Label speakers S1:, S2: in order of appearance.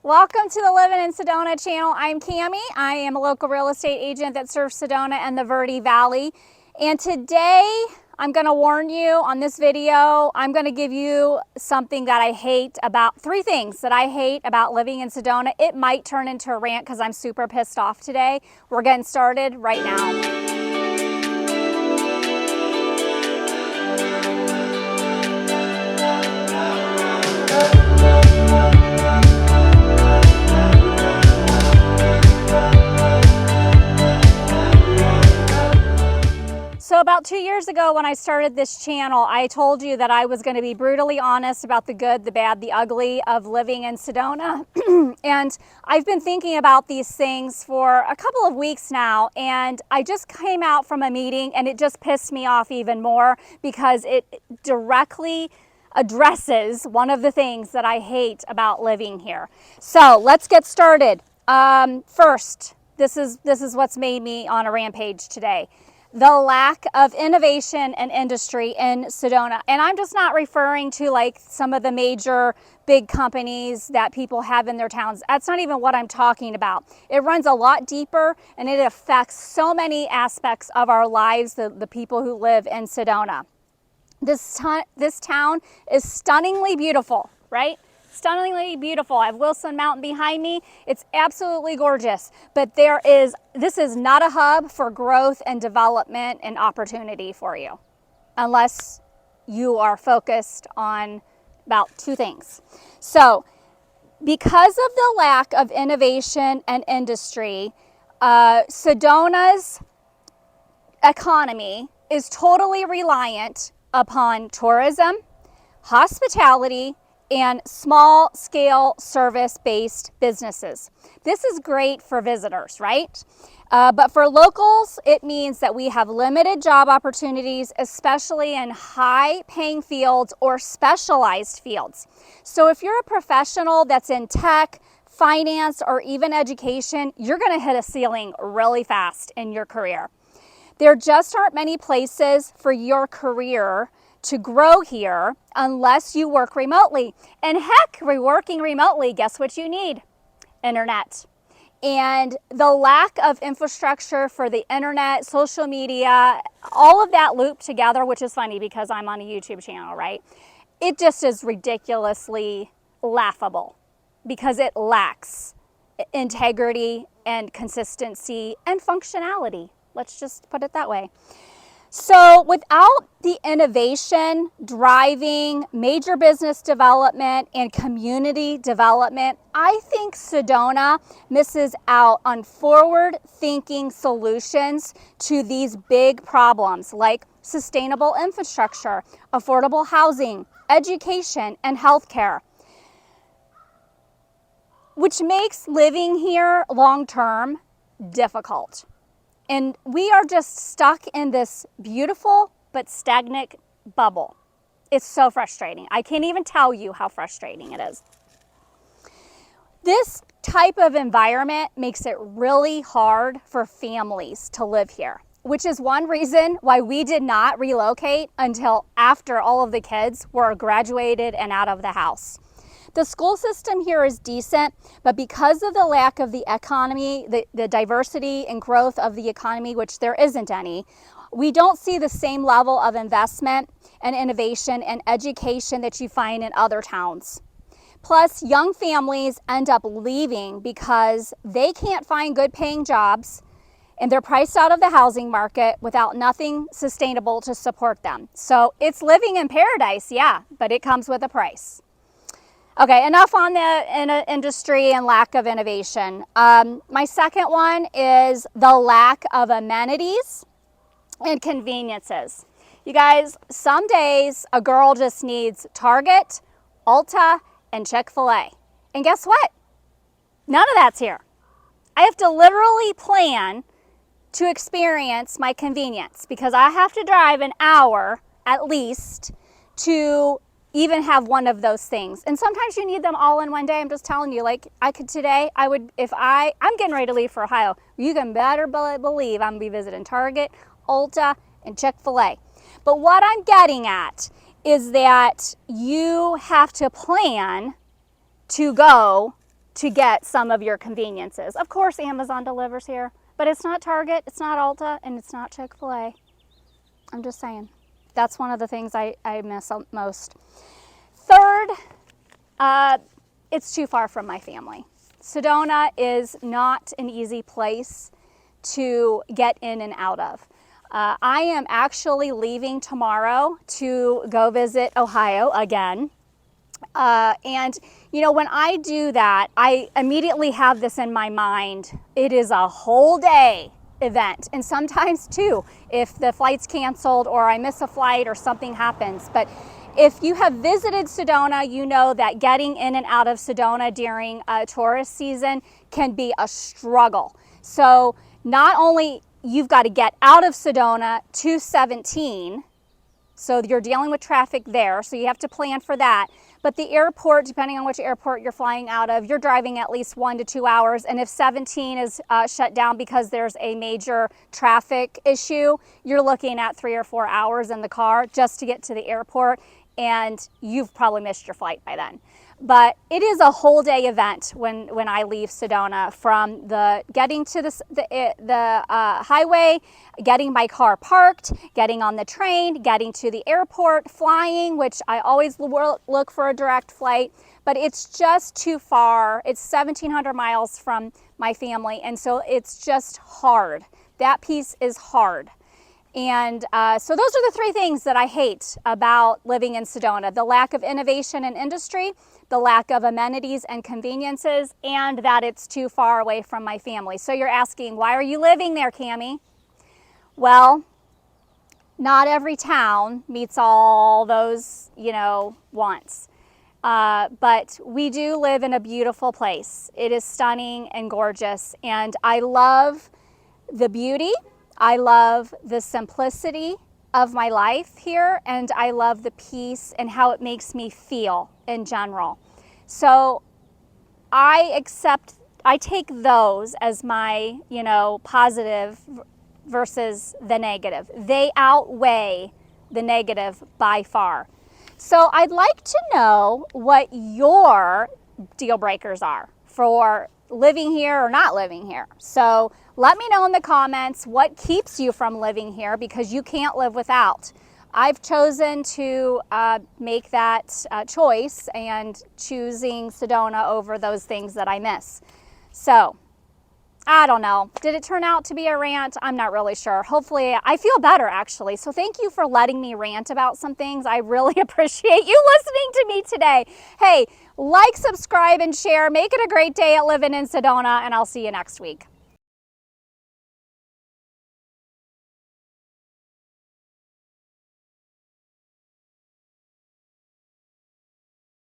S1: Welcome to the Livin in Sedona channel. I'm Cami. I am a local real estate agent that serves Sedona and the Verde Valley. And today I'm going to warn you on this video, I'm going to give you something that I hate about, 3 things that I hate about living in Sedona. It might turn into a rant because I'm super pissed off today. We're getting started right now. So about 2 years ago when I started this channel, I told you that I was going to be brutally honest about the good, the bad, the ugly of living in Sedona. And I've been thinking about these things for a couple of weeks now, and I just came out from a meeting and it just pissed me off even more because it directly addresses one of the things that I hate about living here. So let's get started. First, this is what's made me on a rampage today. The lack of innovation and industry in Sedona. And I'm just not referring to like some of the major big companies that people have in their towns. That's not even what I'm talking about. It runs a lot deeper and it affects so many aspects of our lives, the people who live in Sedona. This town is stunningly beautiful, right? Stunningly beautiful. I have Wilson Mountain behind me. It's absolutely gorgeous, but this is not a hub for growth and development and opportunity for you unless you are focused on about 2 things. So because of the lack of innovation and industry, Sedona's economy is totally reliant upon tourism, hospitality, and small-scale service-based businesses. This is great for visitors, right? But for locals, it means that we have limited job opportunities, especially in high-paying fields or specialized fields. So if you're a professional that's in tech, finance, or even education, you're going to hit a ceiling really fast in your career. There just aren't many places for your career to grow here unless you work remotely. And heck, working remotely, guess what you need? Internet. And the lack of infrastructure for the internet, social media, all of that looped together, which is funny because I'm on a YouTube channel, right? It just is ridiculously laughable because it lacks integrity and consistency and functionality. Let's just put it that way. So without the innovation driving major business development and community development, I think Sedona misses out on forward-thinking solutions to these big problems like sustainable infrastructure, affordable housing, education, and healthcare, which makes living here long-term difficult. And we are just stuck in this beautiful but stagnant bubble. It's so frustrating. I can't even tell you how frustrating it is. This type of environment makes it really hard for families to live here, which is one reason why we did not relocate until after all of the kids were graduated and out of the house. The school system here is decent, but because of the lack of the economy, the diversity and growth of the economy, which there isn't any, we don't see the same level of investment and innovation and education that you find in other towns. Plus, young families end up leaving because they can't find good paying jobs and they're priced out of the housing market without nothing sustainable to support them. So it's living in paradise, yeah, but it comes with a price. Okay, enough on the industry and lack of innovation. My second one is the lack of amenities and conveniences. You guys, some days a girl just needs Target, Ulta, and Chick-fil-A. And guess what? None of that's here. I have to literally plan to experience my convenience because I have to drive an hour at least to even have one of those things. And sometimes you need them all in one day. I'm just telling you, like I'm getting ready to leave for Ohio. You can better believe I'm gonna be visiting Target, Ulta, and Chick-fil-A. But what I'm getting at is that you have to plan to go to get some of your conveniences. Of course, Amazon delivers here, but it's not Target, it's not Ulta, and it's not Chick-fil-A. I'm just saying. That's one of the things I miss most. Third, it's too far from my family. Sedona is not an easy place to get in and out of. I am actually leaving tomorrow to go visit Ohio again. And you know, when I do that, I immediately have this in my mind. It is a whole day event, and sometimes too, if the flight's canceled or I miss a flight or something happens. But if you have visited Sedona, you know that getting in and out of Sedona during tourist season can be a struggle. So not only you've got to get out of Sedona to 17, so you're dealing with traffic there, so you have to plan for that. But the airport, depending on which airport you're flying out of, you're driving at least 1 to 2 hours. And if 17 is shut down because there's a major traffic issue, you're looking at 3 or 4 hours in the car just to get to the airport. And you've probably missed your flight by then. But it is a whole day event when I leave Sedona, from the getting to the highway, getting my car parked, getting on the train, getting to the airport, flying, which I always look for a direct flight, but it's just too far. It's 1,700 miles from my family, and so it's just hard. That piece is hard. And so those are the 3 things that I hate about living in Sedona: the lack of innovation in industry, the lack of amenities and conveniences, and that it's too far away from my family. So you're asking, why are you living there, Cami? Well, not every town meets all those, wants. But we do live in a beautiful place. It is stunning and gorgeous, and I love the beauty. I love the simplicity of my life here, and I love the peace and how it makes me feel in general. So I take those as my, positive versus the negative. They outweigh the negative by far. So I'd like to know what your deal breakers are for living here or not living here. So let me know in the comments what keeps you from living here, because you can't live without. I've chosen to make that choice and choosing Sedona over those things that I miss. So I don't know. Did it turn out to be a rant? I'm not really sure. Hopefully, I feel better actually. So thank you for letting me rant about some things. I really appreciate you listening to me today. Hey, like, subscribe, and share. Make it a great day at Livin in Sedona, and I'll see you next week.